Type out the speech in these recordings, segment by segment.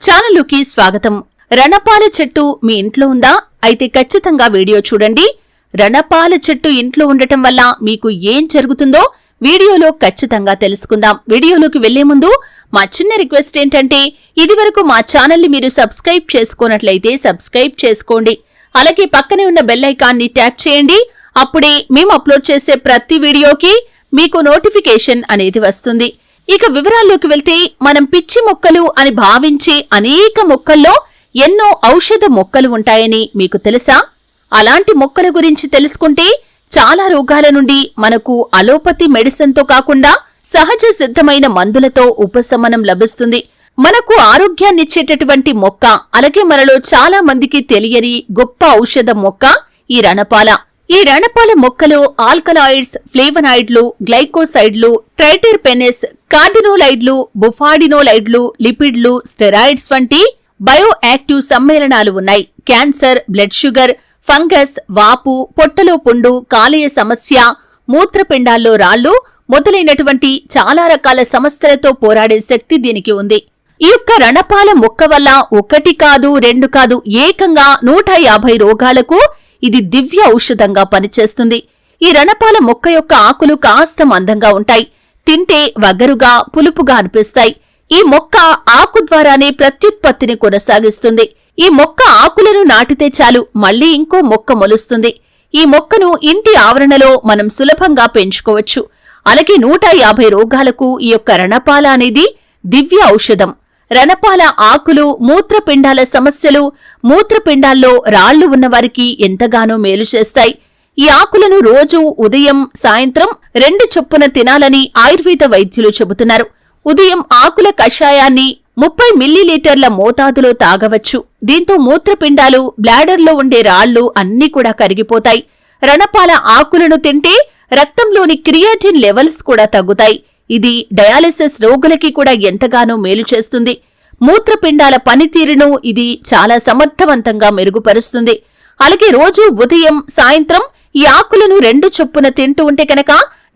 ఛానలుకి స్వాగతం. రణపాల చెట్టు మీ ఇంట్లో ఉందా? అయితే ఖచ్చితంగా వీడియో చూడండి. రణపాల చెట్టు ఇంట్లో ఉండటం వల్ల మీకు ఏం జరుగుతుందో వీడియోలో ఖచ్చితంగా తెలుసుకుందాం. వీడియోలోకి వెళ్లే ముందు మా చిన్న రిక్వెస్ట్ ఏంటంటే, ఇదివరకు మా ఛానల్ని మీరు సబ్స్క్రైబ్ చేసుకోనట్లయితే సబ్స్క్రైబ్ చేసుకోండి. అలాగే పక్కనే ఉన్న బెల్ ఐకాన్ని ట్యాప్ చేయండి. అప్పుడే మేము అప్లోడ్ చేసే ప్రతి వీడియోకి మీకు నోటిఫికేషన్ అనేది వస్తుంది. ఇక వివరాల్లోకి వెళ్తే, మనం పిచ్చి మొక్కలు అని భావించే అనేక మొక్కల్లో ఎన్నో ఔషధ మొక్కలు ఉంటాయని మీకు తెలుసా? అలాంటి మొక్కల గురించి తెలుసుకుంటే చాలా రోగాల నుండి మనకు అలోపతి మెడిసిన్తో కాకుండా సహజ సిద్ధమైన మందులతో ఉపశమనం లభిస్తుంది. మనకు ఆరోగ్యాన్నిచ్చేటటువంటి మొక్క, అలాగే మనలో చాలా మందికి తెలియని గొప్ప ఔషధ మొక్క ఈ రణపాల. ఈ రణపాల మొక్కలో ఆల్కలాయిడ్స్, ఫ్లేవనాయిడ్లు, గ్లైకోసైడ్లు, ట్రైటెర్పెనెస్, కార్డినోలైడ్లు, బుఫాడినోలైడ్లు, లిపిడ్లు, స్టెరాయిడ్స్ వంటి బయో యాక్టివ్ సమ్మేళనాలు ఉన్నాయి. క్యాన్సర్, బ్లడ్ షుగర్, ఫంగస్, వాపు, పొట్టలో పుండు, కాలేయ సమస్య, మూత్రపిండాల్లో రాళ్లు మొదలైనటువంటి చాలా రకాల సమస్యలతో పోరాడే శక్తి దీనికి ఉంది. ఈ యొక్క రణపాల మొక్క వల్ల ఒకటి కాదు, రెండు కాదు, ఏకంగా 150 రోగాలకు ఇది దివ్య ఔషధంగా పనిచేస్తుంది. ఈ రణపాల మొక్క యొక్క ఆకులు కాస్త మందంగా ఉంటాయి. తింటే వగరుగా, పులుపుగా అనిపిస్తాయి. ఈ మొక్క ఆకు ద్వారానే ప్రత్యుత్పత్తిని కొనసాగిస్తుంది. ఈ మొక్క ఆకులను నాటితే చాలు, మళ్లీ ఇంకో మొక్క మొలుస్తుంది. ఈ మొక్కను ఇంటి ఆవరణలో మనం సులభంగా పెంచుకోవచ్చు. అలాగే 150 రోగాలకు ఈ యొక్క రణపాల అనేది దివ్య ఔషధం. రణపాల ఆకులు మూత్రపిండాల సమస్యలు, మూత్రపిండాల్లో రాళ్లు ఉన్నవారికి ఎంతగానో మేలు చేస్తాయి. ఈ ఆకులను రోజూ ఉదయం, సాయంత్రం 2 చొప్పున తినాలని ఆయుర్వేద వైద్యులు చెబుతున్నారు. ఉదయం ఆకుల కషాయాన్ని 30 మిల్లీలీటర్ల మోతాదులో తాగవచ్చు. దీంతో మూత్రపిండాలు, బ్లాడర్లో ఉండే రాళ్లు అన్నీ కూడా కరిగిపోతాయి. రణపాల ఆకులను తింటే రక్తంలోని క్రియాటిన్ లెవెల్స్ కూడా తగ్గుతాయి. ఇది డయాలిసిస్ రోగులకి కూడా ఎంతగానో మేలు చేస్తుంది. మూత్రపిండాల పనితీరును ఇది చాలా సమర్థవంతంగా మెరుగుపరుస్తుంది. అలాగే రోజు ఉదయం, సాయంత్రం ఈ ఆకులను 2 చొప్పున తింటూ ఉంటే కనుక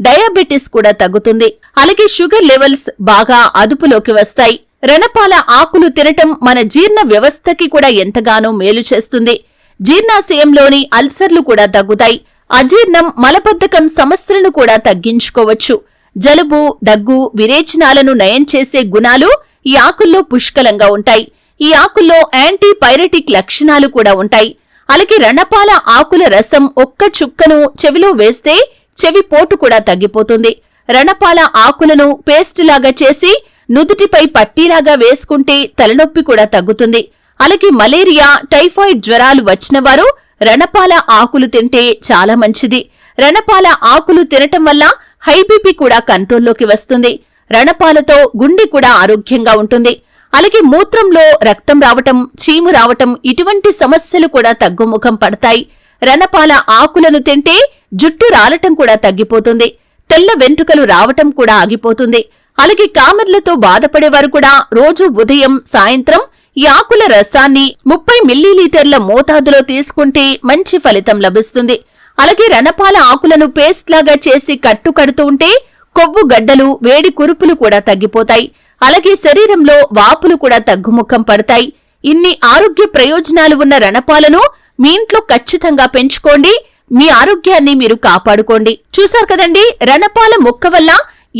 డయాబెటిస్ కూడా తగ్గుతుంది. అలాగే షుగర్ లెవెల్స్ బాగా అదుపులోకి వస్తాయి. రణపాల ఆకులు తినటం మన జీర్ణ వ్యవస్థకి కూడా ఎంతగానో మేలు చేస్తుంది. జీర్ణాశయంలోని అల్సర్లు కూడా తగ్గుతాయి. అజీర్ణం, మలబద్ధకం సమస్యలను కూడా తగ్గించుకోవచ్చు. జలుబు, దగ్గు, విరేచనాలను నయం చేసే గుణాలు ఈ ఆకుల్లో పుష్కలంగా ఉంటాయి. ఈ ఆకుల్లో యాంటీపైరెటిక్ లక్షణాలు కూడా ఉంటాయి. అలాగే రణపాల ఆకుల రసం ఒక్క చుక్కను చెవిలో వేస్తే చెవి పోటు కూడా తగ్గిపోతుంది. రణపాల ఆకులను పేస్ట్ లాగా చేసి నుదుటిపై పట్టీలాగా వేసుకుంటే తలనొప్పి కూడా తగ్గుతుంది. అలాగే మలేరియా, టైఫాయిడ్ జ్వరాలు వచ్చిన వారు రణపాల ఆకులు తింటే చాలా మంచిది. రణపాల ఆకులు తినటం వల్ల హై బీపీ కూడా కంట్రోల్లోకి వస్తుంది. రణపాలతో గుండె కూడా ఆరోగ్యంగా ఉంటుంది. అలాగే మూత్రంలో రక్తం రావటం, చీము రావటం ఇటువంటి సమస్యలు కూడా తగ్గుముఖం పడతాయి. రణపాల ఆకులను తింటే జుట్టు రాలటం కూడా తగ్గిపోతుంది. తెల్ల వెంట్రుకలు రావటం కూడా ఆగిపోతుంది. అలాగే కామెర్లతో బాధపడేవారు కూడా రోజు ఉదయం, సాయంత్రం ఈ ఆకుల రసాన్ని 30 మిల్లీలీటర్ల మోతాదులో తీసుకుంటే మంచి ఫలితం లభిస్తుంది. అలాగే రణపాల ఆకులను పేస్ట్ లాగా చేసి కడుతూ ఉంటే కొవ్వు గడ్డలు, వేడి కురుపులు కూడా తగ్గిపోతాయి. అలాగే శరీరంలో వాపులు కూడా తగ్గుముఖం పడతాయి. ఇన్ని ఆరోగ్య ప్రయోజనాలు ఉన్న రణపాలను మీ ఇంట్లో ఖచ్చితంగా పెంచుకోండి. మీ ఆరోగ్యాన్ని మీరు కాపాడుకోండి. చూశారు కదండి, రణపాల మొక్క వల్ల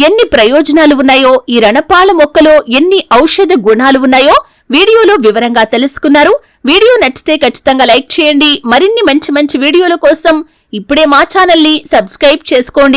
ఎన్ని ప్రయోజనాలు ఉన్నాయో, ఈ రణపాల మొక్కలో ఎన్ని ఔషధ గుణాలు ఉన్నాయో వీడియోలో వివరంగా తెలుసుకున్నారు. వీడియో నచ్చితే ఖచ్చితంగా లైక్ చేయండి. మరిన్ని మంచి మంచి వీడియోల కోసం ఇప్పుడే మా ఛానల్ని సబ్స్క్రైబ్ చేసుకోండి.